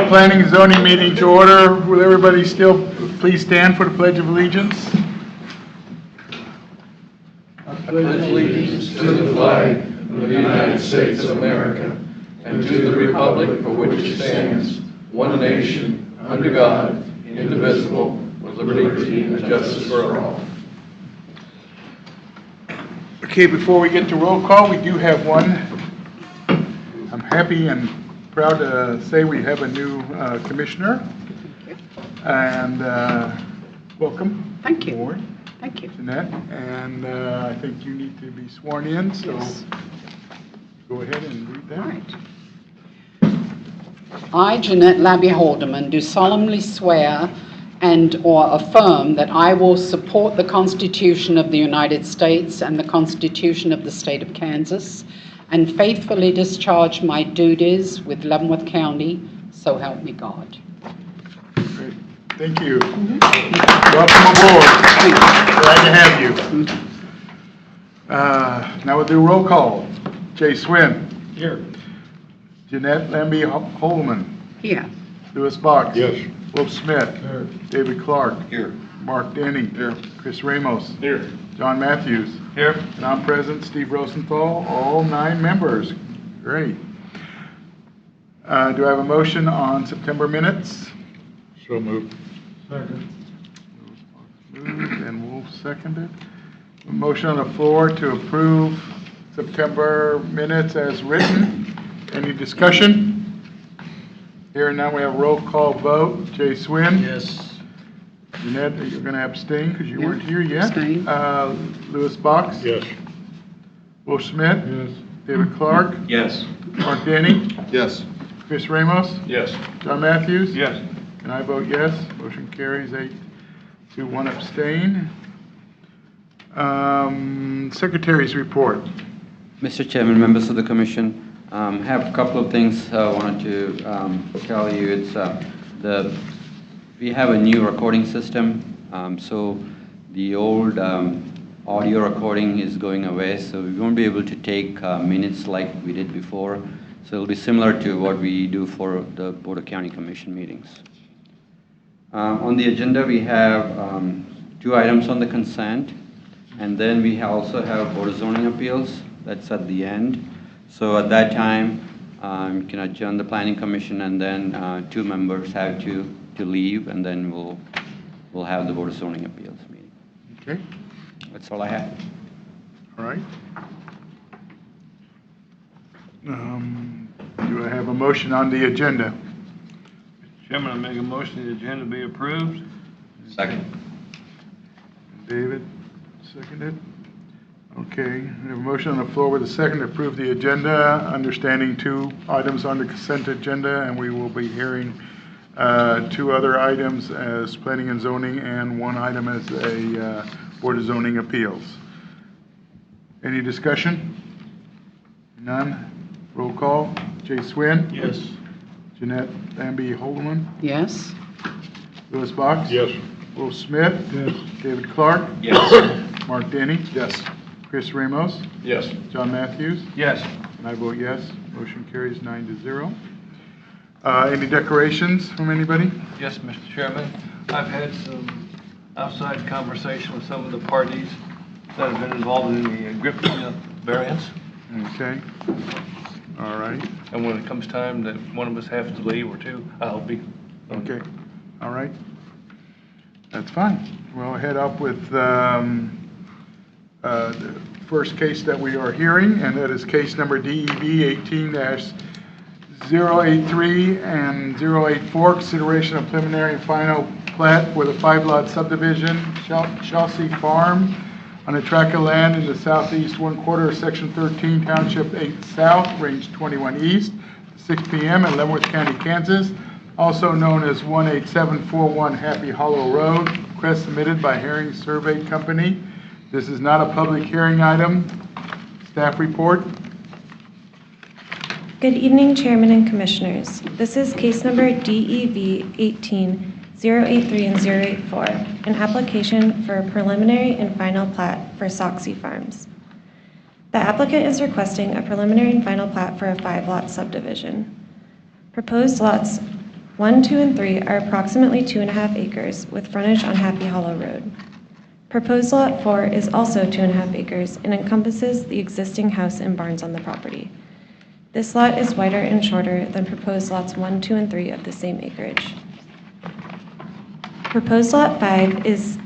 Call planning and zoning meeting to order. Will everybody still please stand for the Pledge of Allegiance? I pledge allegiance to the flag of the United States of America and to the republic for which it stands, one nation, under God, indivisible, with liberty and justice for all. Okay, before we get to roll call, we do have one. I'm happy and proud to say we have a new commissioner. And welcome. Thank you. Aboard, Thank you. Jeanette. And I think you need to be sworn in, so Yes. go ahead and read that. All right. I, Jeanette Labby Haldeman, do solemnly swear and/or affirm that I will support the Constitution of the United States and the Constitution of the State of Kansas, and faithfully discharge my duties with Leavenworth County, so help me God. Great. Thank you. Welcome aboard. Glad to have you. Now we'll do roll call. Jay Swin. Here. Jeanette Lambie Holman. Here. Louis Box. Yes. Wolf Smith. Here. David Clark. Here. Mark Denny. Here. Chris Ramos. Here. John Matthews. Here. And I'm present, Steve Rosenthal, all 9 members. Great. Do I have a motion on September minutes? So moved. Second. Moved and Wolf seconded. A motion on the floor to approve September minutes as written. Any discussion? Here and now we have a roll call vote. Jay Swin? Yes. Jeanette, you're going to abstain because you Yeah, weren't here yet. abstain. Louis Box? Yes. Wolf Smith? Yes. David Clark? Yes. Mark Denny? Yes. Chris Ramos? Yes. John Matthews? Yes. And I vote yes. Motion carries 8 to 1 abstain. Secretary's report. Mr. Chairman, members of the commission, have a couple of things I wanted to tell you. It's we have a new recording system, so the old audio recording is going away, so we won't be able to take minutes like we did before. So it'll be similar to what we do for the Board of County Commission meetings. On the agenda, we have 2 items on the consent, and then we also have Board of Zoning Appeals. That's at the end. So at that time, you can adjourn the Planning Commission, and then 2 members have to leave, and then we'll have the Board of Zoning Appeals meeting. Okay, That's all I have. all right. Do I have a motion on the agenda? Chairman, I make a motion the agenda be approved. Second. David, seconded. Okay, we have a motion on the floor with a second to approve the agenda, understanding 2 items on the consent agenda, and we will be hearing 2 other items as planning and zoning and 1 item as a Board of Zoning Appeals. Any discussion? None? Roll call. Jay Swin? Yes. Jeanette Lambie Holdeman? Yes. Louis Box? Yes. Wolf Smith? Yes. David Clark? Yes. Mark Denny? Yes. Chris Ramos? Yes. John Matthews? Yes. And I vote yes. Motion carries 9-0. Any declarations from anybody? Yes, Mr. Chairman. I've had some outside conversation with some of the parties that have been involved in the Griffin variance. Okay. All right. And when it comes time that one of us has to leave or 2, I'll be. Okay. All right. That's fine. We'll head up with the first case that we are hearing, and that is case number DEB 18-083 and 084, consideration of preliminary and final plat for the 5-lot subdivision, Chelsea Farm, on a tract of land in the southeast 1/4 of Section 13, Township 8 South, Range 21 East, 6 p.m. in Leavenworth County, Kansas, also known as 18741 Happy Hollow Road, request submitted by Herring Survey Company. This is not a public hearing item. Staff report. Good evening, Chairman and Commissioners. This is case number DEV 18-083 and 084, an application for a preliminary and final plat for Soxy Farms. The applicant is requesting a preliminary and final plat for a 5-lot subdivision. Proposed lots 1, 2, and 3 are approximately 2.5 acres with frontage on Happy Hollow Road. Proposed Lot 4 is also 2.5 acres and encompasses the existing house and barns on the property. This lot is wider and shorter than proposed lots 1, 2, and 3 of the same acreage. Proposed Lot 5 is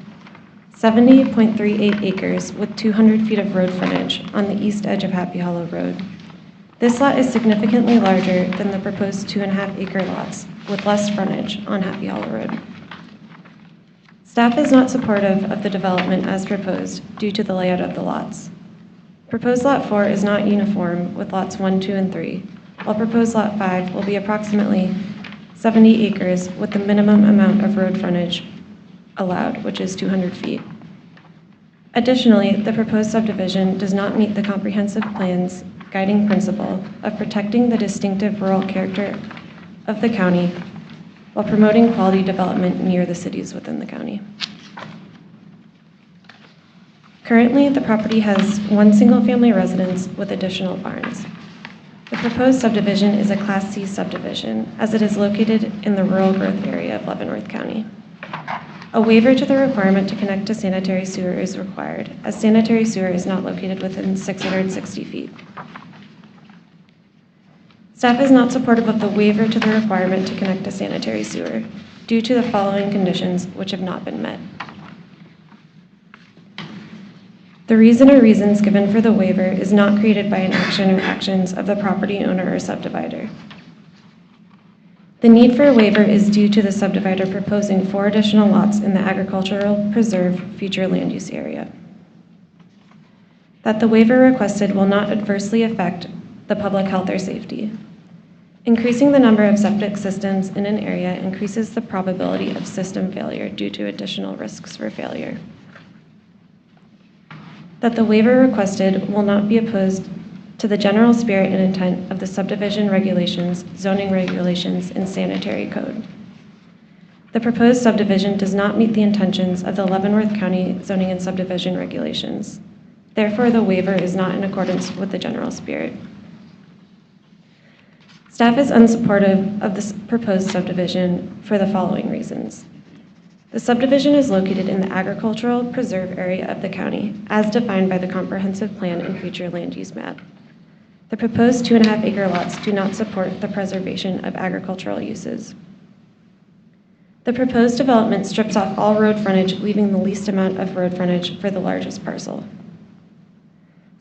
70.38 acres with 200 feet of road frontage on the east edge of Happy Hollow Road. This lot is significantly larger than the proposed 2.5 acre lots with less frontage on Happy Hollow Road. Staff is not supportive of the development as proposed due to the layout of the lots. Proposed Lot 4 is not uniform with lots 1, 2, and 3, while proposed Lot 5 will be approximately 70 acres with the minimum amount of road frontage allowed, which is 200 feet. Additionally, the proposed subdivision does not meet the comprehensive plan's guiding principle of protecting the distinctive rural character of the county while promoting quality development near the cities within the county. Currently, the property has one single-family residence with additional barns. The proposed subdivision is a Class C subdivision, as it is located in the rural growth area of Leavenworth County. A waiver to the requirement to connect to sanitary sewer is required, as sanitary sewer is not located within 660 feet. Staff is not supportive of the waiver to the requirement to connect to sanitary sewer due to the following conditions which have not been met. The reason or reasons given for the waiver is not created by an action or actions of the property owner or subdivider. The need for a waiver is due to the subdivider proposing 4 additional lots in the agricultural preserve future land use area. That the waiver requested will not adversely affect the public health or safety. Increasing the number of septic systems in an area increases the probability of system failure due to additional risks for failure. That the waiver requested will not be opposed to the general spirit and intent of the subdivision regulations, zoning regulations, and sanitary code. The proposed subdivision does not meet the intentions of the Leavenworth County zoning and subdivision regulations. Therefore, the waiver is not in accordance with the general spirit. Staff is unsupportive of this proposed subdivision for the following reasons. The subdivision is located in the agricultural preserve area of the county, as defined by the comprehensive plan and future land use map. The proposed 2.5 acre lots do not support the preservation of agricultural uses. The proposed development strips off all road frontage, leaving the least amount of road frontage for the largest parcel.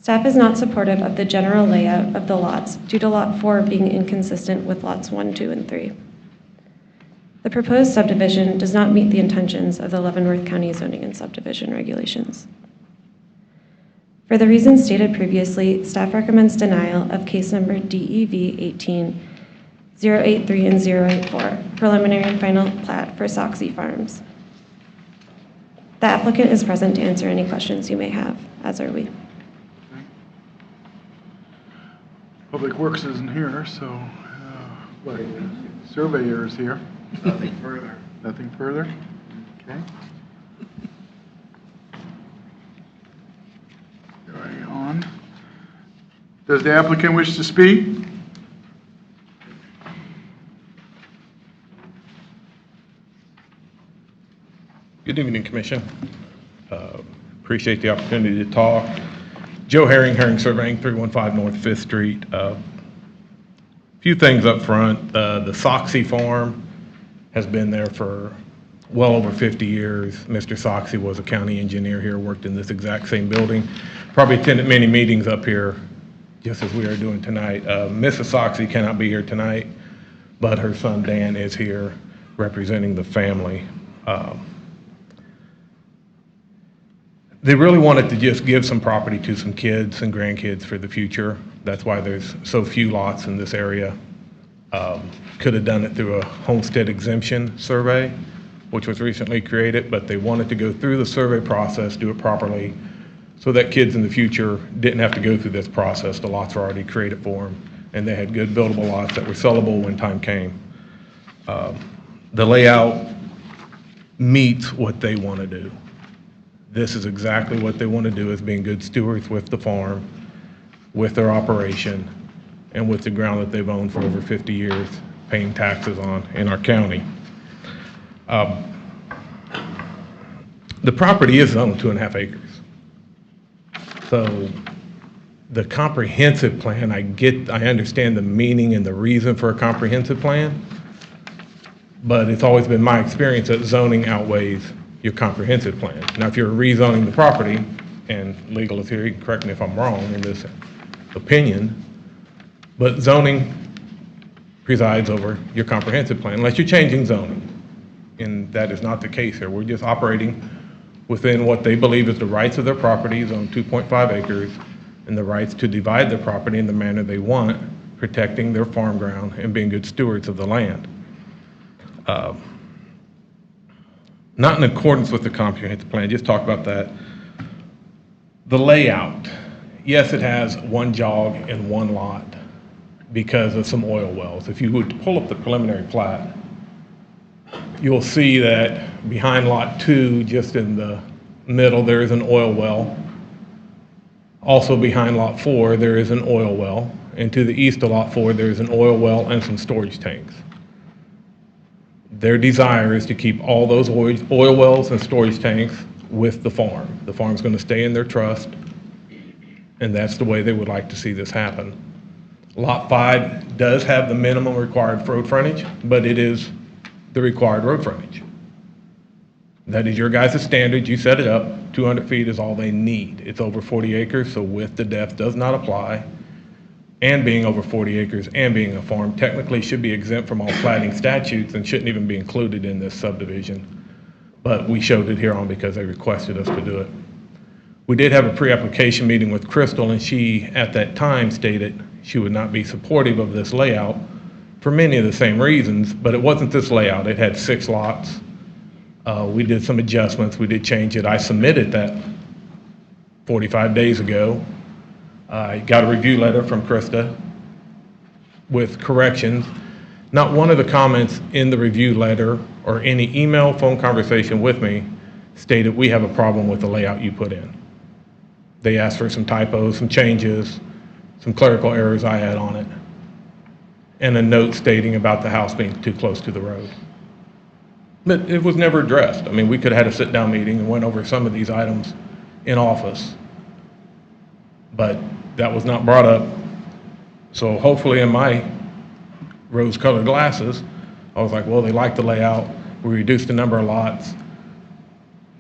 Staff is not supportive of the general layout of the lots due to Lot 4 being inconsistent with lots 1, 2, and 3. The proposed subdivision does not meet the intentions of the Leavenworth County zoning and subdivision regulations. For the reasons stated previously, staff recommends denial of case number DEV 18-083 and 084, preliminary and final plat for Soxy Farms. The applicant is present to answer any questions you may have, as are we. Public Works isn't here, so, surveyor is here. Nothing further. Nothing further? Okay. Going on. Does the applicant wish to speak? Good evening, Commission. Appreciate the opportunity to talk. Joe Herring, Herring Surveying, 315 North 5th Street. Few things up front. The Soxy Farm has been there for well over 50 years. Mr. Soxy was a county engineer here, worked in this exact same building. Probably attended many meetings up here, just as we are doing tonight. Mrs. Soxy cannot be here tonight, but her son Dan is here representing the family. They really wanted to just give some property to some kids and grandkids for the future. That's why there's so few lots in this area. Could have done it through a homestead exemption survey, which was recently created, but they wanted to go through the survey process, do it properly, so that kids in the future didn't have to go through this process. The lots were already created for them, and they had good buildable lots that were sellable when time came. The layout meets what they want to do. This is exactly what they want to do, is being good stewards with the farm, with their operation, and with the ground that they've owned for over 50 years. paying taxes on in our county. The property is zoned 2.5 acres. So the comprehensive plan, I understand the meaning and the reason for a comprehensive plan, but it's always been my experience that zoning outweighs your comprehensive plan. Now, if you're rezoning the property, and legal is here, you can correct me if I'm wrong in this opinion, but zoning presides over your comprehensive plan, unless you're changing zoning. And that is not the case here. We're just operating within what they believe is the rights of their properties on 2.5 acres and the rights to divide their property in the manner they want, protecting their farm ground and being good stewards of the land. Not in accordance with the comprehensive plan, just talk about that. The layout, yes, it has one jog and one lot because of some oil wells. If you would pull up the preliminary plat, you'll see that behind lot 2, just in the middle, there is an oil well. Also behind lot 4, there is an oil well. And to the east of lot 4, there is an oil well and some storage tanks. Their desire is to keep all those oil wells and storage tanks with the farm. The farm's going to stay in their trust, and that's the way they would like to see this happen. Lot 5 does have the minimum required road frontage, but it is the required road frontage. That is your guys' standard. You set it up. 200 feet is all they need. It's over 40 acres, so width to depth does not apply. And being over 40 acres and being a farm technically should be exempt from all platting statutes and shouldn't even be included in this subdivision. But we showed it here on because they requested us to do it. We did have a pre-application meeting with Crystal, and she, at that time, stated she would not be supportive of this layout for many of the same reasons, but it wasn't this layout. It had 6 lots. We did some adjustments. We did change it. I submitted that 45 days ago. I got a review letter from Krista with corrections. Not one of the comments in the review letter or any email, phone conversation with me stated we have a problem with the layout you put in. They asked for some typos, some changes, some clerical errors I had on it, and a note stating about the house being too close to the road. But it was never addressed. I mean, we could have had a sit-down meeting and went over some of these items in office, but that was not brought up. So hopefully in my rose-colored glasses, I was like, well, they like the layout. We reduced the number of lots.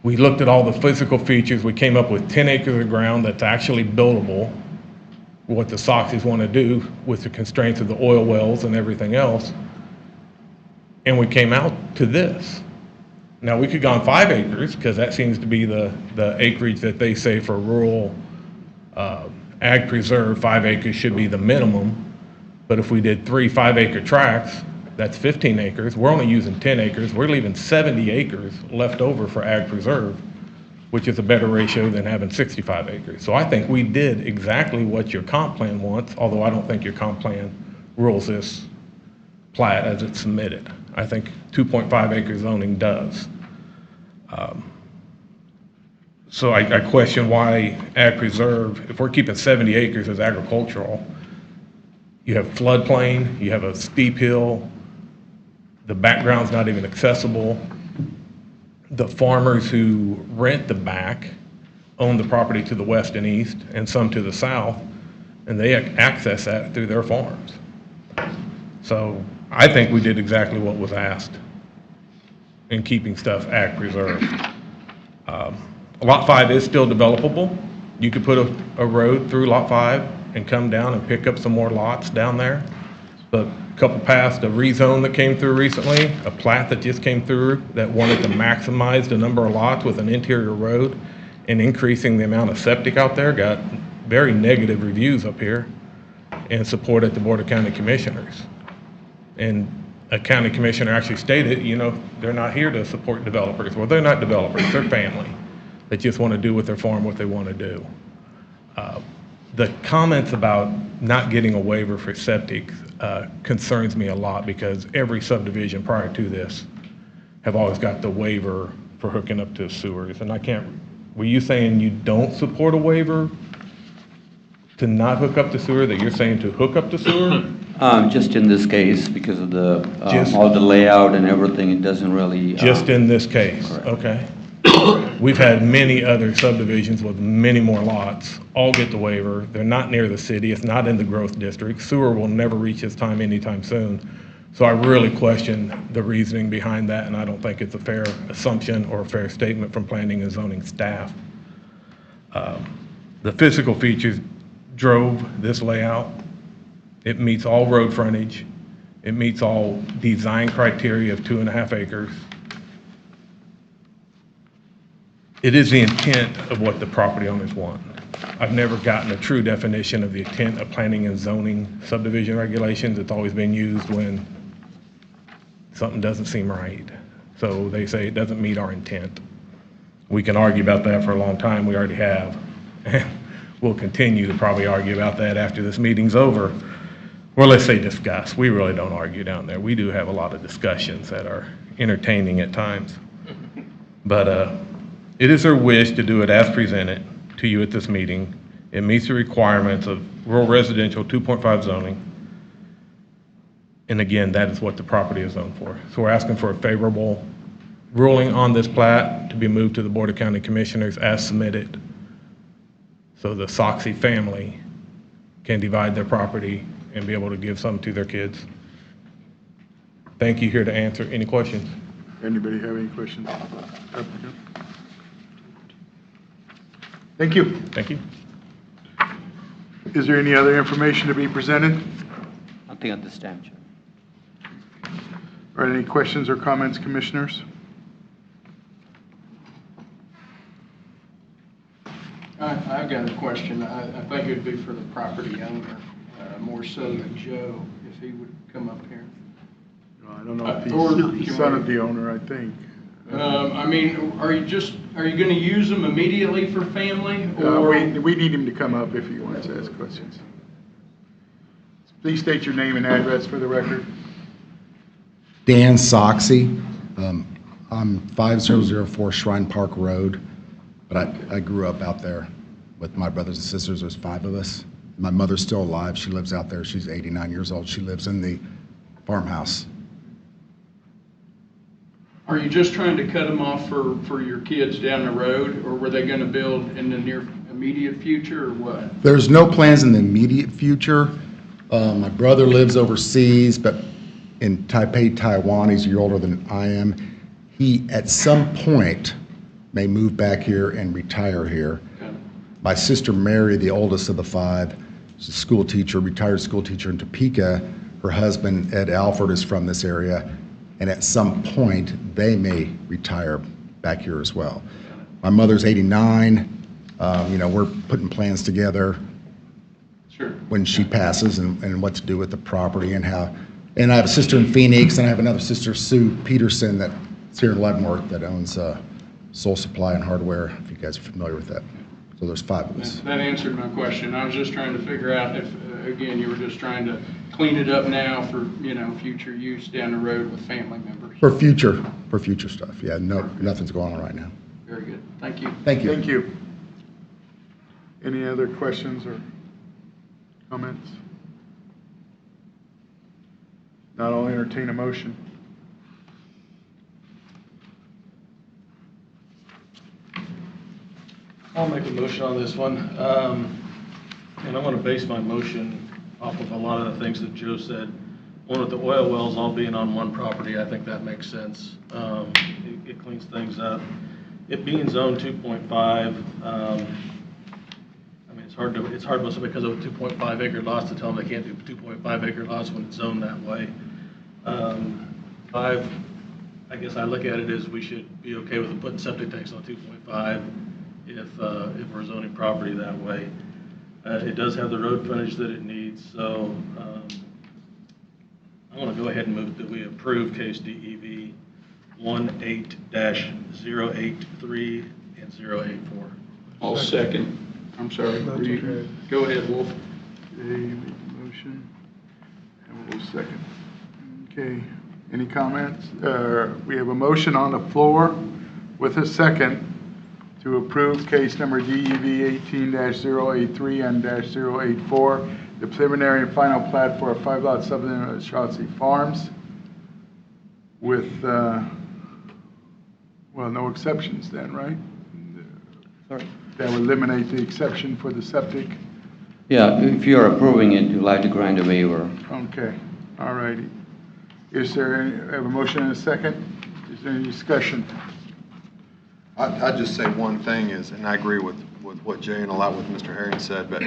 We looked at all the physical features. We came up with 10 acres of ground that's actually buildable, what the Soxies want to do with the constraints of the oil wells and everything else. And we came out to this. Now, we could go on 5 acres, because that seems to be the acreage that they say for rural ag preserve, 5 acres should be the minimum. But if we did 3 5-acre tracts, that's 15 acres. We're only using 10 acres. We're leaving 70 acres left over for ag preserve, which is a better ratio than having 65 acres. So I think we did exactly what your comp plan wants, although I don't think your comp plan rules this plat as it's submitted. I think 2.5 acre zoning does. So I question why ag preserve, if we're keeping 70 acres as agricultural, you have floodplain, you have a steep hill, the background's not even accessible. The farmers who rent the back own the property to the west and east and some to the south, and they access that through their farms. So I think we did exactly what was asked in keeping stuff ag preserved. Lot 5 is still developable. You could put a road through Lot 5 and come down and pick up some more lots down there. But a couple past a rezone that came through recently, a plat that just came through that wanted to maximize the number of lots with an interior road and increasing the amount of septic out there, got very negative reviews up here and support at the Board of County Commissioners. And a county commissioner actually stated, you know, they're not here to support developers. Well, they're not developers, they're family. They just want to do with their farm what they want to do. The comments about not getting a waiver for septic concerns me a lot, because every subdivision prior to this have always got the waiver for hooking up to sewers. And I can't, were you saying you don't support a waiver To not hook up the sewer, that you're saying to hook up the sewer? Just in this case, because of the, Just- all the layout and everything, it doesn't really. Just in this case? Correct. Okay. We've had many other subdivisions with many more lots, all get the waiver. They're not near the city, it's not in the growth district. Sewer will never reach its time anytime soon. So I really question the reasoning behind that, and I don't think it's a fair assumption or a fair statement from planning and zoning staff. The physical features drove this layout. It meets all road frontage. It meets all design criteria of 2.5 acres. It is the intent of what the property owners want. I've never gotten a true definition of the intent of planning and zoning subdivision regulations. It's always been used when something doesn't seem right. So they say it doesn't meet our intent. We can argue about that for a long time. We already have. We'll continue to probably argue about that after this meeting's over. Or let's say discuss. We really don't argue down there. We do have a lot of discussions that are entertaining at times. But it is their wish to do it as presented to you at this meeting. It meets the requirements of rural residential 2.5 zoning. And again, that is what the property is zoned for. So we're asking for a favorable ruling on this plat to be moved to the Board of County Commissioners as submitted. So the Soxy family can divide their property and be able to give some to their kids. Thank you. Here to answer any questions. Anybody have any questions? Applicant? Thank you. Thank you. Is there any other information to be presented? Nothing at this time, Chair. Or any questions or comments, commissioners? I've got a question. I think it'd be for the property owner, more so than Joe, if he would come up here. I don't know if Or he's the can son we- of the owner, I think. I mean, are you gonna use them immediately for family, or? We need him to come up if he wants to ask questions. Please state your name and address for the record. Dan Soxy. I'm 5004 Shrine Park Road, but I grew up out there with my brothers and sisters. There's 5 of us. My mother's still alive. She lives out there. She's 89 years old. She lives in the farmhouse. Are you just trying to cut them off for your kids down the road, or were they gonna build in the near immediate future, or what? There's no plans in the immediate future. My brother lives overseas, but in Taipei, Taiwan. He's a year older than I am. He, at some point, may move back here and retire here. Okay. My sister Mary, the oldest of the 5, is a school teacher, retired school teacher in Topeka. Her husband, Ed Alford, is from this area, and at some point, they may retire back here as well. My mother's 89. We're putting plans together Sure. when she passes and what to do with the property and how. And I have a sister in Phoenix, and I have another sister, Sue Peterson, that's here in Leavenworth, that owns Soul Supply and Hardware, if you guys are familiar with that. So there's 5 of us. That answered my question. I was just trying to figure out if, again, you were just trying to clean it up now for, future use down the road with family members. For future stuff. Yeah, no, nothing's going on right now. Very good. Thank you. Thank you. Thank you. Any other questions or comments? Not only entertain a motion. I'll make a motion on this one. And I want to base my motion off of a lot of the things that Joe said. One with the oil wells all being on one property, I think that makes sense. It cleans things up. It being zone 2.5, I mean, it's hard most because of 2.5 acre lots to tell them they can't do 2.5 acre lots when it's zoned that way. 5, I guess I look at it as we should be okay with them putting septic tanks on 2.5 if we're zoning property that way. It does have the road frontage that it needs, so I want to go ahead and move that we approve case DEV 18-083 and 084. I'll second. I'm sorry. Go ahead, Wolf. Okay, make the motion, and we'll second. Okay, any comments? We have a motion on the floor with a second to approve case number DEV 18-083 and -084, the preliminary and final plat for a 5-lot subdivision of Chelsea Farms with, well, no exceptions then, right? Sorry. That would eliminate the exception for the septic. Yeah, if you're approving it, you'd like to grant a waiver. Okay, all righty. Is there any, I have a motion and a second? Is there any discussion? I'd just say one thing is, and I agree with what Jay and a lot with Mr. Herring said, but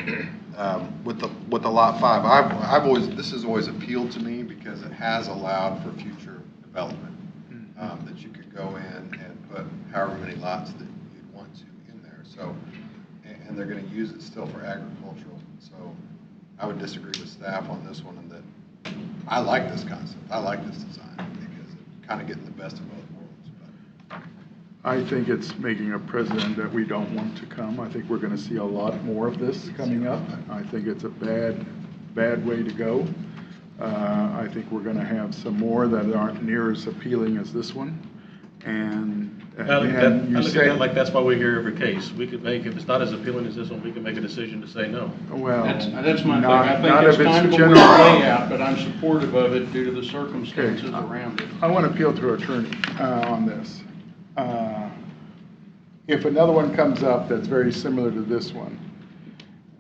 with the Lot 5, I've always, this has always appealed to me because it has allowed for future development, that you could go in and put however many lots that you'd want to in there. So, and they're going to use it still for agricultural. So I would disagree with staff on this one, and that I like this concept. I like this design because it kind of getting the best of both worlds. But I think it's making a precedent that we don't want to come. I think we're going to see a lot more of this coming up. I think it's a bad way to go. I think we're going to have some more that aren't near as appealing as this one. And I look at say, that like that's why we hear every case. We could make, if it's not as appealing as this one, we can make a decision to say no. well, That's my thing. not- I not think it's if kind of a general. weird layout, but I'm supportive of it due to the circumstances around it. I want to appeal to our attorney on this. If another one comes up that's very similar to this one,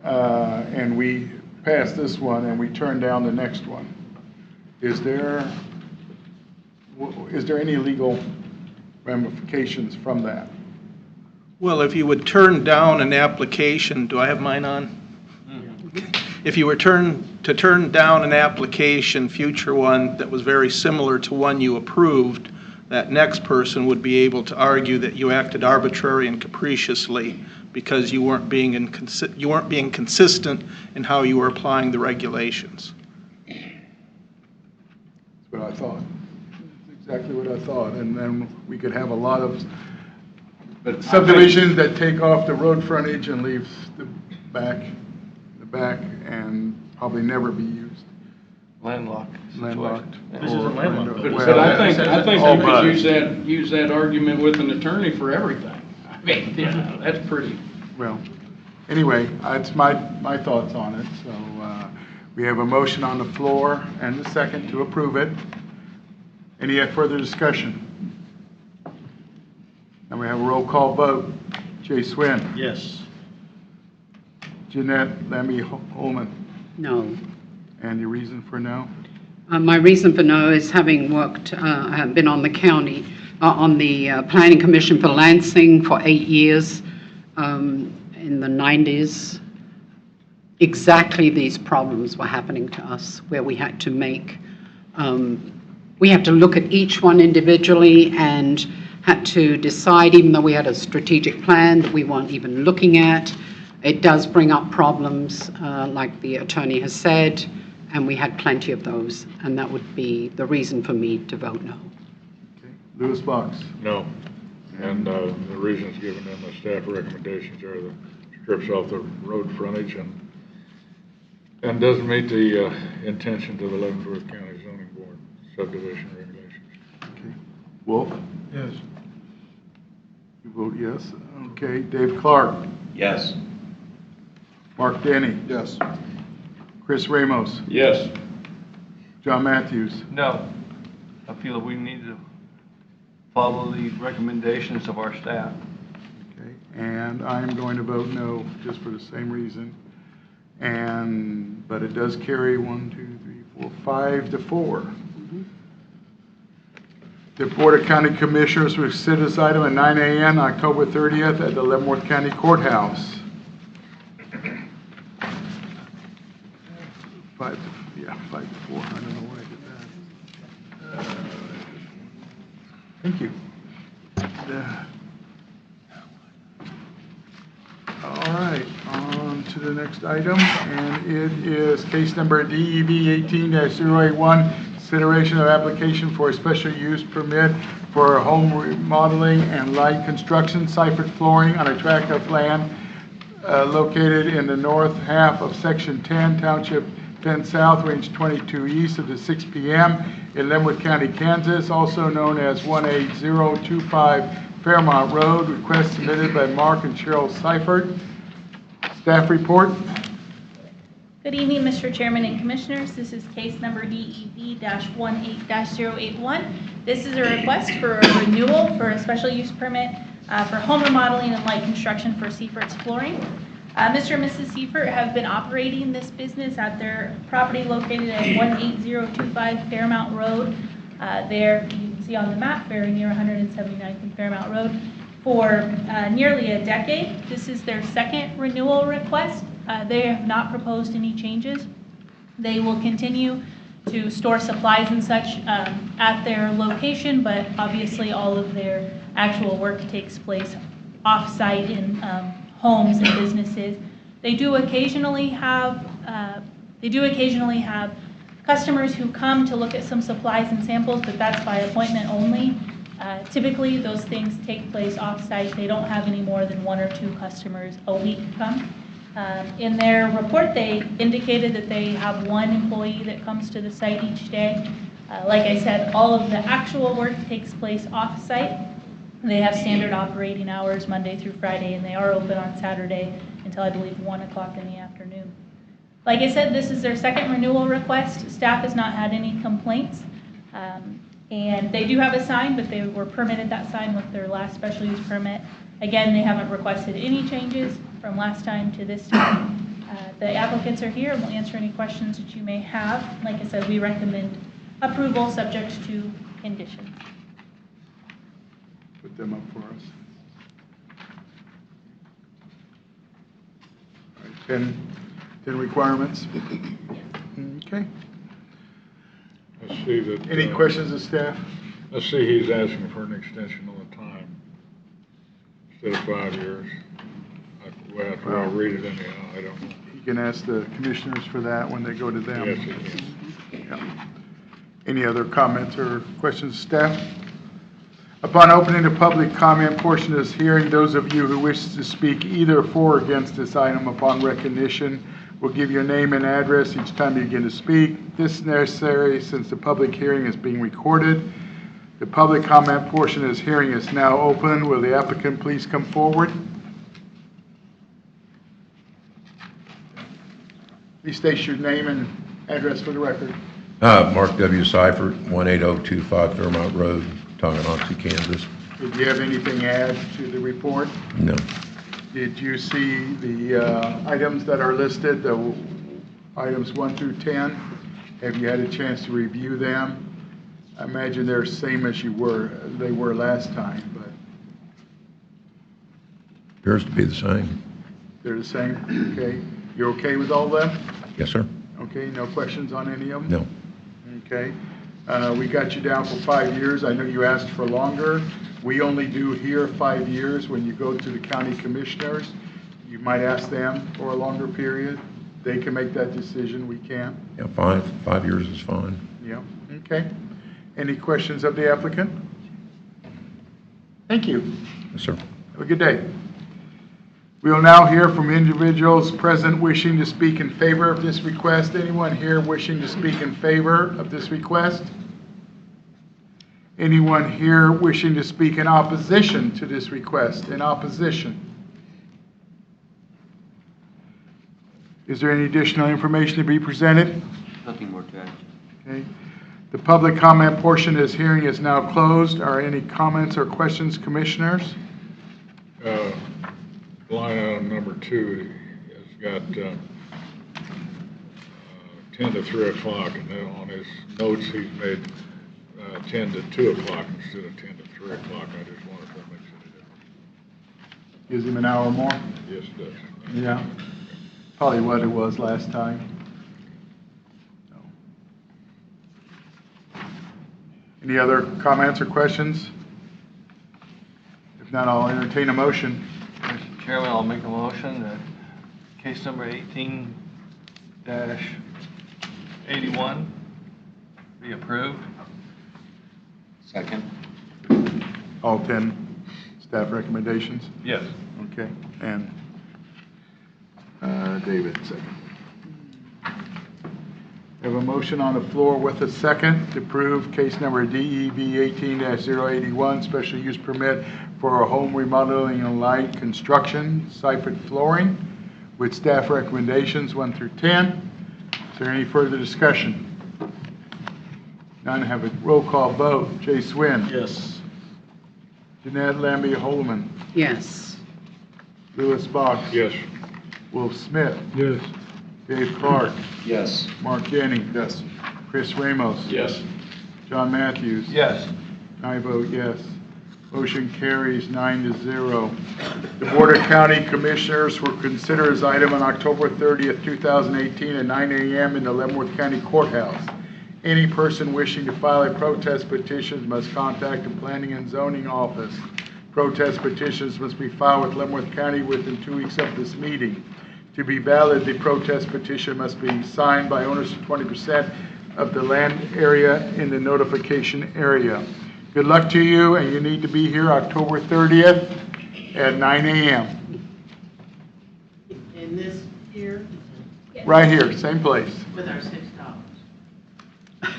and we pass this one and we turn down the next one, is there any legal ramifications from that? Well, if you would turn down an application, do I have mine on? If you were to turn down an application, future one, that was very similar to one you approved, that next person would be able to argue that you acted arbitrary and capriciously because you weren't being consistent in how you were applying the regulations. That's what I thought. That's exactly what I thought. And then we could have a lot of subdivisions that take off the road frontage and leave the back and probably never be used. Landlocked. Landlocked. This isn't landlocked. But I think all we but. could use that argument with an attorney for everything. I mean, yeah, that's pretty. Well, anyway, that's my thoughts on it. So we have a motion on the floor and a second to approve it. Any further discussion? And we have a roll call vote. Jay Swin. Yes. Jeanette Lemmy Holman. No. And the reason for no? My reason for no is having worked, have been on the county, on the Planning Commission for Lansing for 8 years in the 90s. Exactly these problems were happening to us, where we had to make, we had to look at each one individually and had to decide, even though we had a strategic plan that we weren't even looking at. It does bring up problems, like the attorney has said, and we had plenty of those, and that would be the reason for me to vote no. Okay. Louis Box. No. And the reasons given in the staff recommendations are the strips off the road frontage and doesn't meet the intentions of the Leavenworth County Zoning Board subdivision regulations. Okay. Wolf? Yes. You vote yes. Okay. Dave Clark. Yes. Mark Denny. yes. Chris Ramos. Yes. John Matthews. No. I feel that we need to follow the recommendations of our staff. Okay. And I am going to vote no, just for the same reason. But it does carry 5 to 4. The Board of County Commissioners will consider this item at 9 a.m. October 30th at the Leavenworth County Courthouse. 5 to 4. I don't know why I did that. Thank you. All right, on to the next item, and it is case number DEV 18-081, consideration of application for a special use permit for home remodeling and light construction, Seifert flooring on a tract of land located in the north half of Section 10, Township 10 South, Range 22 East of the 6 p.m. in Leavenworth County, Kansas, also known as 18025 Fairmont Road, request submitted by Mark and Cheryl Seifert. Staff report. Good evening, Mr. Chairman and Commissioners. This is case number DEV-18-081. This is a request for a renewal for a special use permit for home remodeling and light construction for Seifert's Flooring. Mr. and Mrs. Seifert have been operating this business at their property located at 18025 Fairmount Road. There, you can see on the map, very near 179th and Fairmount Road, for nearly a decade. This is their second renewal request. They have not proposed any changes. They will continue to store supplies and such at their location, but obviously all of their actual work takes place off-site in homes and businesses. They do occasionally have customers who come to look at some supplies and samples, but that's by appointment only. Typically, those things take place off-site. They don't have any more than 1 or 2 customers a week come. In their report, they indicated that they have 1 employee that comes to the site each day. Like I said, all of the actual work takes place off-site. They have standard operating hours Monday through Friday, and they are open on Saturday until I believe 1 o'clock in the afternoon. Like I said, this is their second renewal request. Staff has not had any complaints. And they do have a sign, but they were permitted that sign with their last special use permit. Again, they haven't requested any changes from last time to this time. The applicants are here and will answer any questions that you may have. Like I said, we recommend approval subject to conditions. Put them up for us. All right, 10 requirements. Okay. I see that. Any questions of staff? I see he's asking for an extension on the time instead of 5 years. I'll read it anyhow, I don't know. You can ask the commissioners for that when they go to them. Yes, he can. Yeah. Any other comments or questions, staff? Upon opening the public comment portion of this hearing, those of you who wish to speak either for or against this item upon recognition will give your name and address each time you begin to speak. This is necessary since the public hearing is being recorded. The public comment portion of this hearing is now open. Will the applicant please come forward? Please state your name and address for the record. Mark W. Seifert, 18025 Fairmount Road, Tonganoxie, Kansas. Did you have anything to add to the report? No. Did you see the items that are listed, the items 1 through 10? Have you had a chance to review them? I imagine they're the same as they were last time, but Appears to be the same. they're the same? Okay. You're okay with all of them? Yes, sir. Okay, no questions on any of them? No. Okay. We got you down for 5 years. I know you asked for longer. We only do here 5 years. When you go to the county commissioners, you might ask them for a longer period. They can make that decision. We can't. Yeah, 5 years is fine. Yeah. Okay. Any questions of the applicant? Thank you. Yes, sir. Have a good day. We will now hear from individuals present wishing to speak in favor of this request. Anyone here wishing to speak in favor of this request? Anyone here wishing to speak in opposition to this request? In opposition? Is there any additional information to be presented? Nothing more to add. Okay. The public comment portion of this hearing is now closed. Are any comments or questions, commissioners? Line item number 2 has got 10 to 3 o'clock, and then on his notes he's made 10 to 2 o'clock instead of 10 to 3 o'clock. I just wonder if that makes any difference. Gives him an hour more? Yes, it does. Yeah. Probably what it was last time. Any other comments or questions? If not, I'll entertain a motion. Mr. Chairman, I'll make a motion that case number 18-81 be approved. Second. All 10 staff recommendations? Yes. Okay, and David, second. We have a motion on the floor with a second to approve case number DEV 18-081, special use permit for a home remodeling and light construction, Seifert Flooring, with staff recommendations 1 through 10. Is there any further discussion? None. Have a roll call vote. Jay Swin. Yes. Jeanette Lambie Holman. Yes. Louis Box. Yes. Wolf Smith. Yes. Dave Clark. Yes. Mark Denning. Yes. Chris Ramos. Yes. John Matthews. Yes. I vote yes. Motion carries 9-0. The Board of County Commissioners will consider this item on October 30th, 2018 at 9 a.m. in the Leavenworth County Courthouse. Any person wishing to file a protest petition must contact the Planning and Zoning Office. Protest petitions must be filed with Leavenworth County within 2 weeks of this meeting. To be valid, the protest petition must be signed by owners of 20% of the land area in the notification area. Good luck to you, and you need to be here October 30th at 9 a.m. In this here, Right here, same place. with our $6.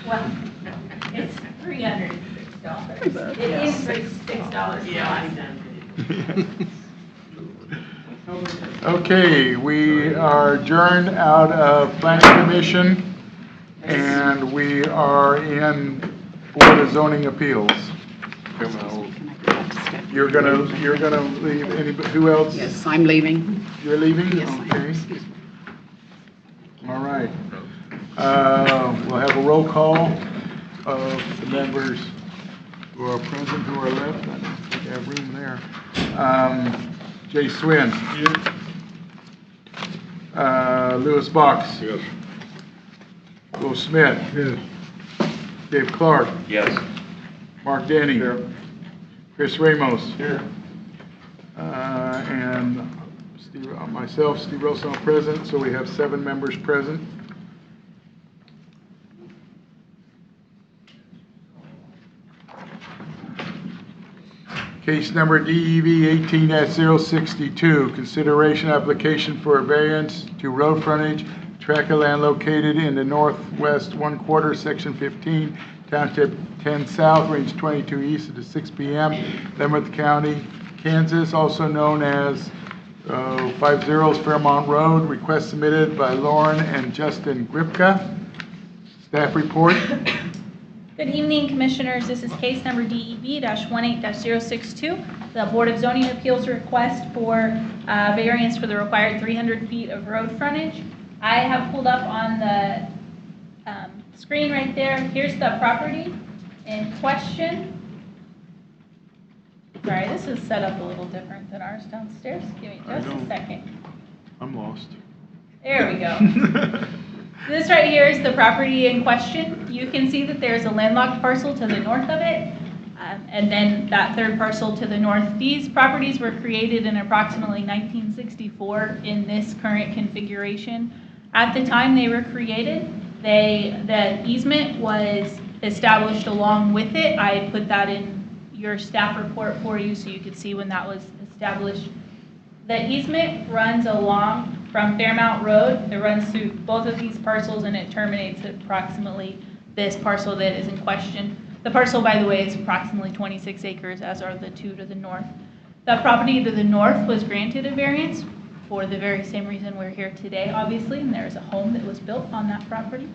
Well, it's $306. It is $6. Yeah, I'm done. Okay, we are adjourned out of Planning Commission, and we are in Board of Zoning Appeals. You're gonna leave, who else? Yes, I'm leaving. You're leaving? Yes, I am. Okay. Excuse me. All right. We'll have a roll call of the members who are present, who are left. I don't think I have room there. Jay Swin. Louis Box. Yes. Will Smith. Yes. Dave Clark. Yes. Mark Denny. Here. Chris Ramos. Here. And myself, Steve Wilson, are present, so we have 7 members present. Case number DEV 18-062, consideration application for a variance to road frontage, tract of land located in the northwest 1/4, section 15, township 10 south, range 22 east of the 6 p.m., Leavenworth County, Kansas, also known as 50 Fairmont Road. Request submitted by Lauren and Justin Gripka. Staff report. Good evening, Commissioners. This is case number DEV-18-062. The Board of Zoning Appeals request for variance for the required 300 feet of road frontage. I have pulled up on the screen right there. Here's the property in question. Sorry, this is set up a little different than ours downstairs. Give me just a second. I'm lost. There we go. This right here is the property in question. You can see that there's a landlocked parcel to the north of it, and then that third parcel to the north. These properties were created in approximately 1964 in this current configuration. At the time they were created, the easement was established along with it. I put that in your staff report for you so you could see when that was established. The easement runs along from Fairmount Road. It runs through both of these parcels and it terminates at approximately this parcel that is in question. The parcel, by the way, is approximately 26 acres, as are the 2 to the north. The property to the north was granted a variance for the very same reason we're here today, obviously, and there's a home that was built on that property.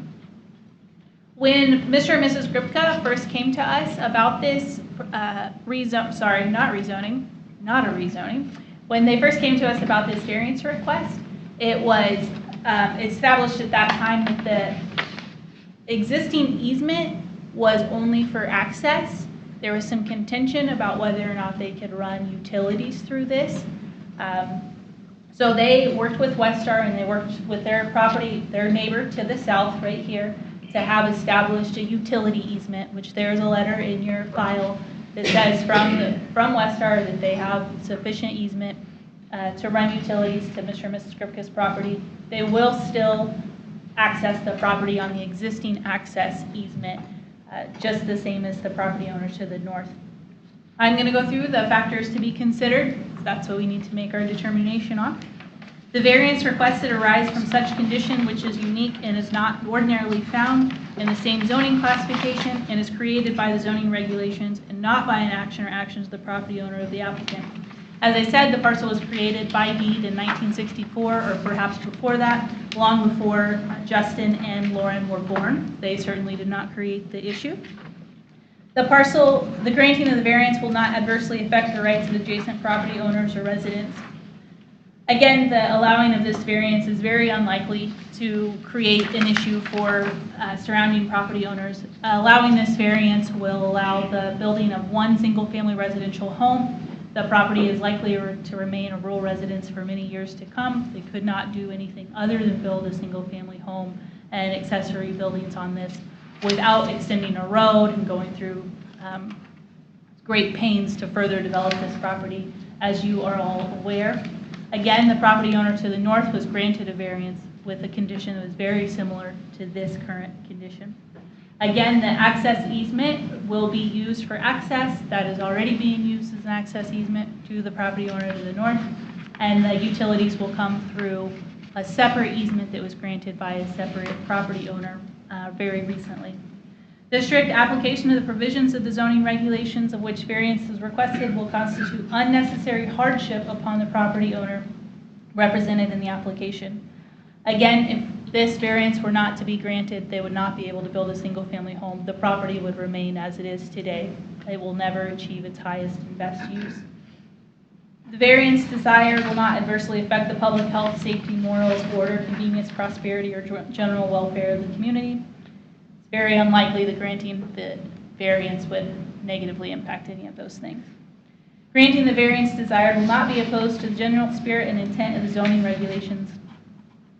When Mr. and Mrs. Gripka first came to us about this when they first came to us about this variance request, it was established at that time that the existing easement was only for access. There was some contention about whether or not they could run utilities through this. So they worked with Westar and they worked with their property, their neighbor to the south right here, to have established a utility easement, which there's a letter in your file that says from Westar that they have sufficient easement to run utilities to Mr. and Mrs. Gripka's property. They will still access the property on the existing access easement, just the same as the property owners to the north. I'm going to go through the factors to be considered. That's what we need to make our determination on. The variance requested arises from such condition which is unique and is not ordinarily found in the same zoning classification and is created by the zoning regulations and not by an action or actions of the property owner of the applicant. As I said, the parcel was created by deed in 1964 or perhaps before that, long before Justin and Lauren were born. They certainly did not create the issue. The granting of the variance will not adversely affect the rights of adjacent property owners or residents. Again, the allowing of this variance is very unlikely to create an issue for surrounding property owners. Allowing this variance will allow the building of one single-family residential home. The property is likely to remain a rural residence for many years to come. They could not do anything other than build a single-family home and accessory buildings on this without extending a road and going through great pains to further develop this property, as you are all aware. Again, the property owner to the north was granted a variance with a condition that was very similar to this current condition. Again, the access easement will be used for access. That is already being used as an access easement to the property owner to the north, and the utilities will come through a separate easement that was granted by a separate property owner very recently. The strict application of the provisions of the zoning regulations of which variance is requested will constitute unnecessary hardship upon the property owner represented in the application. Again, if this variance were not to be granted, they would not be able to build a single-family home. The property would remain as it is today. It will never achieve its highest and best use. The variance desired will not adversely affect the public health, safety, morals, order, convenience, prosperity, or general welfare of the community. It's very unlikely that granting the variance would negatively impact any of those things. Granting the variance desired will not be opposed to the general spirit and intent of the zoning regulations.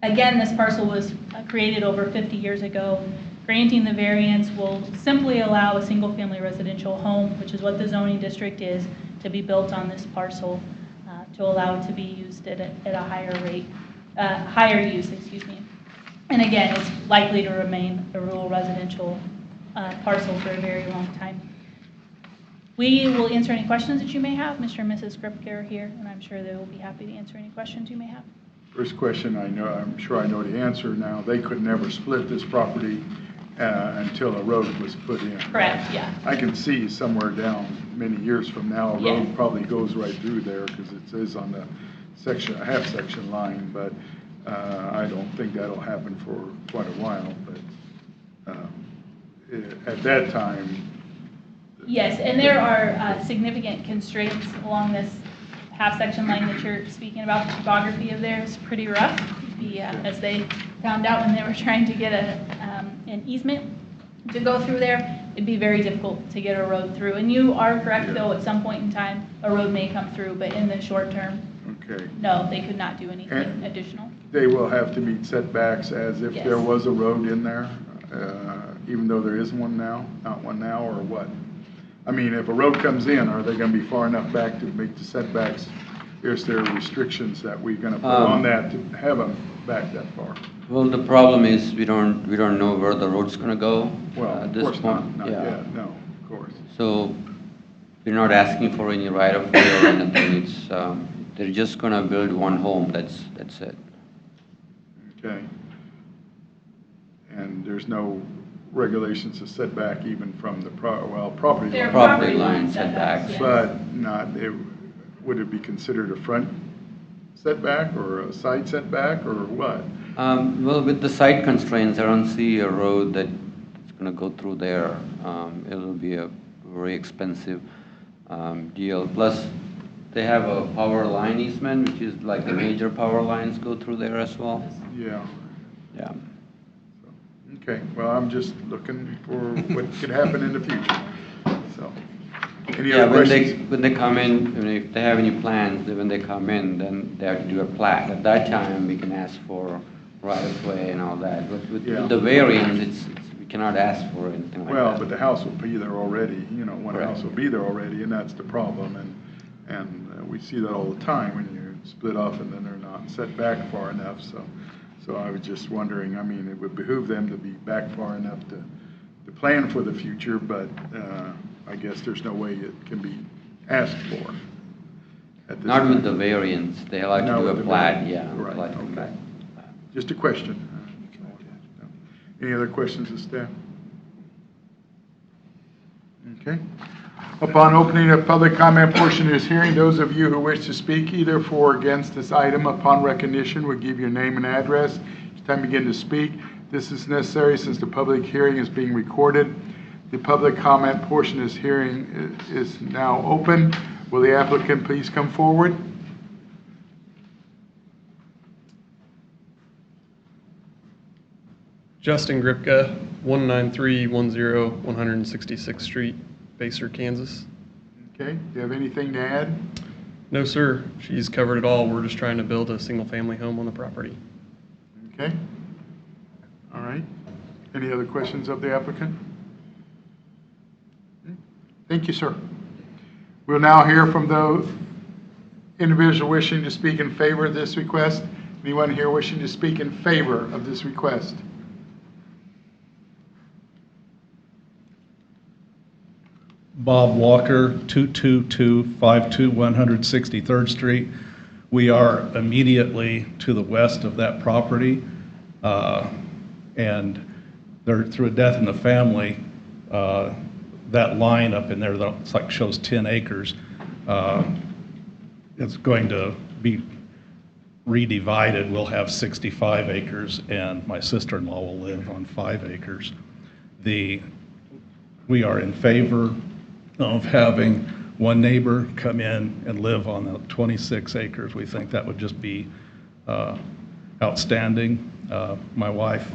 Again, this parcel was created over 50 years ago. Granting the variance will simply allow a single-family residential home, which is what the zoning district is, to be built on this parcel, to allow it to be used at a higher rate, higher use, excuse me. And again, it's likely to remain a rural residential parcel for a very long time. We will answer any questions that you may have. Mr. and Mrs. Gripke are here, and I'm sure they will be happy to answer any questions you may have. First question, I'm sure I know the answer now. They could never split this property until a road was put in. Correct, yeah. I can see somewhere down many years from now, a road probably goes right through there because it says on the section, a half-section line, but I don't think that'll happen for quite a while. But at that time... Yes, and there are significant constraints along this half-section line that you're speaking about. The topography of there is pretty rough. As they found out when they were trying to get an easement to go through there, it'd be very difficult to get a road through. And you are correct, though, at some point in time, a road may come through, but in the short term, no, they could not do anything additional. They will have to meet setbacks as if there was a road in there, even though there isn't one now, not one now, or what? I mean, if a road comes in, are they going to be far enough back to make the setbacks? Is there restrictions that we're going to put on that to have them back that far? Well, the problem is we don't know where the road's going to go. Well, at of this course point. not yet, no, of course. So we're not asking for any right of way or anything. It's they're just going to build one home. That's it. Okay. And there's no regulations of setback even from the property There are line. property line setbacks, yes. But not, would it be considered a front setback or a side setback or what? Well, with the site constraints, I don't see a road that's going to go through there. It'll be a very expensive deal. Plus, they have a power line easement, which is like the major power lines go through there as well. Yeah. Yeah. Okay, well, I'm just looking for what could happen in the future, so. Any other questions? When they come in, if they have any plans, when they come in, then they have to do a plat. At that time, we can ask for right of way and all that. But with the variance, we cannot ask for anything like that. Well, but the house will be there already, one house will be there already, and that's the problem. And we see that all the time when you split off and then they're not set back far enough, So I was just wondering, I mean, it would behoove them to be back far enough to plan for the future, but I guess there's no way it can be asked for. at this Not time? with the variance, they like to Not do with a the plat, variance. yeah. Right, plat come okay. back. Just a question. Any other questions of staff? Okay. Upon opening of public comment portion of this hearing, those of you who wish to speak either for or against this item upon recognition will give your name and address. Each time you begin to speak, this is necessary since the public hearing is being recorded. The public comment portion of this hearing is now open. Will the applicant please come forward? Justin Gripka, 19310 166th Street, Baser, Kansas. Okay, do you have anything to add? No, sir. She's covered it all. We're just trying to build a single-family home on the property. Okay. All right. Any other questions of the applicant? Thank you, sir. We'll now hear from those individuals wishing to speak in favor of this request. Anyone here wishing to speak in favor of this request? Bob Walker, 22252 163rd Street. We are immediately to the west of that property, and there, through a death in the family, that line up in there, that's like shows 10 acres, it's going to be redivided. We'll have 65 acres, and my sister-in-law will live on 5 acres. We are in favor of having one neighbor come in and live on the 26 acres. We think that would just be outstanding. My wife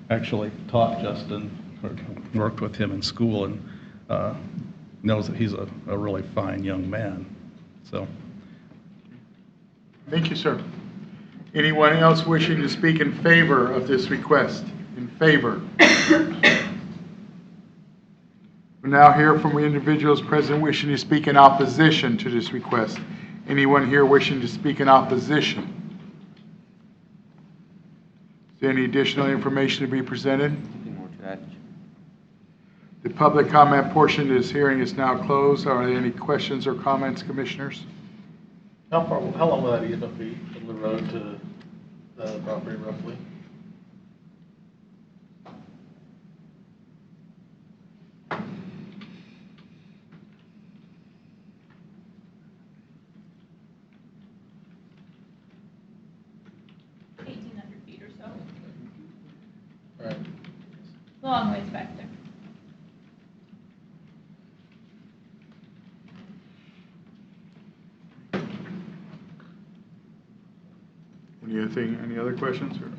actually taught Justin, or worked with him in school, and knows that he's a really fine young man. So, Thank you, sir. Anyone else wishing to speak in favor of this request? In favor? We'll now hear from the individuals present wishing to speak in opposition to this request. Anyone here wishing to speak in opposition? Is there any additional information to be presented? Nothing more to add. The public comment portion of this hearing is now closed. Are there any questions or comments, commissioners? How long will that easement be from the road to the property roughly? Feet or so. Right. Long ways back there. Any other questions? Or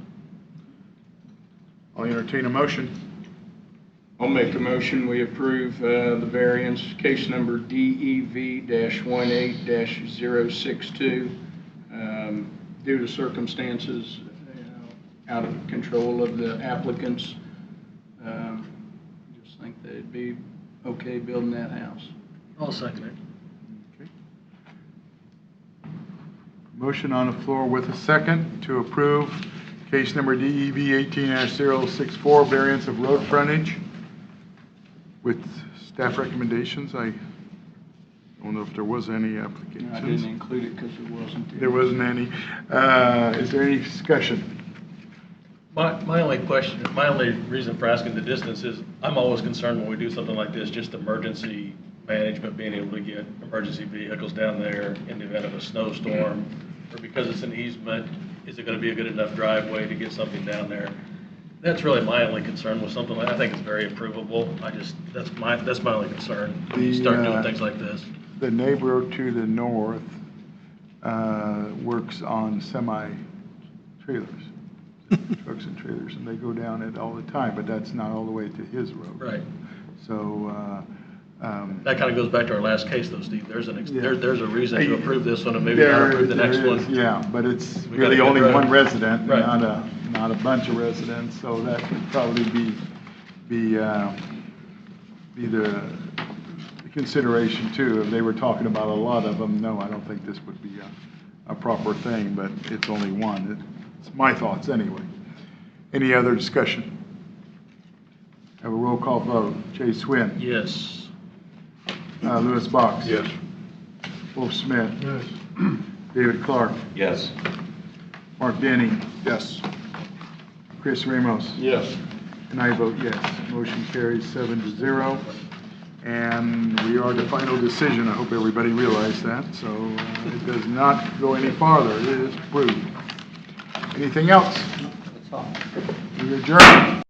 I'll entertain a motion. I'll make a motion, we approve the variance, case number DEV-18-62, due to circumstances out of control of the applicants. Just think they'd be okay building that house. I'll second it. Motion on the floor with a second to approve case number DEV 18-064, variance of road frontage with staff recommendations. I don't know if there was any applications. I didn't include it because it wasn't. There wasn't any. Is there any discussion? My only question, my only reason for asking the distance is I'm always concerned when we do something like this, just emergency management, being able to get emergency vehicles down there in the event of a snowstorm, or because it's an easement, is it going to be a good enough driveway to get something down there? That's really my only concern with something like, I think it's very approvable. That's my only concern when you start doing things like this. The neighbor to the north works on semi-trailers, trucks and trailers, and they go down it all the time, but that's not all the way to his road. Right. So, That kind of goes back to our last case though, Steve. There's a reason to Yeah. approve this one and maybe not approve the next there is, one. Yeah, but it's We really gotta only get it right. one resident, Right. not a bunch of residents, so that would probably be the consideration too. If they were talking about a lot of them, no, I don't think this would be a proper thing, but it's only one. It's my thoughts anyway. Any other discussion? Have a roll call vote. Jay Swin. Yes. Louis Box. Yes. Wolf Smith. Yes. David Clark, Yes. Mark Denny, Yes. Chris Ramos. Yes. And I vote yes. Motion carries 7-0. And we are the final decision. I hope everybody realized that. So it does not go any farther. It is approved. Anything else? That's all. We adjourn.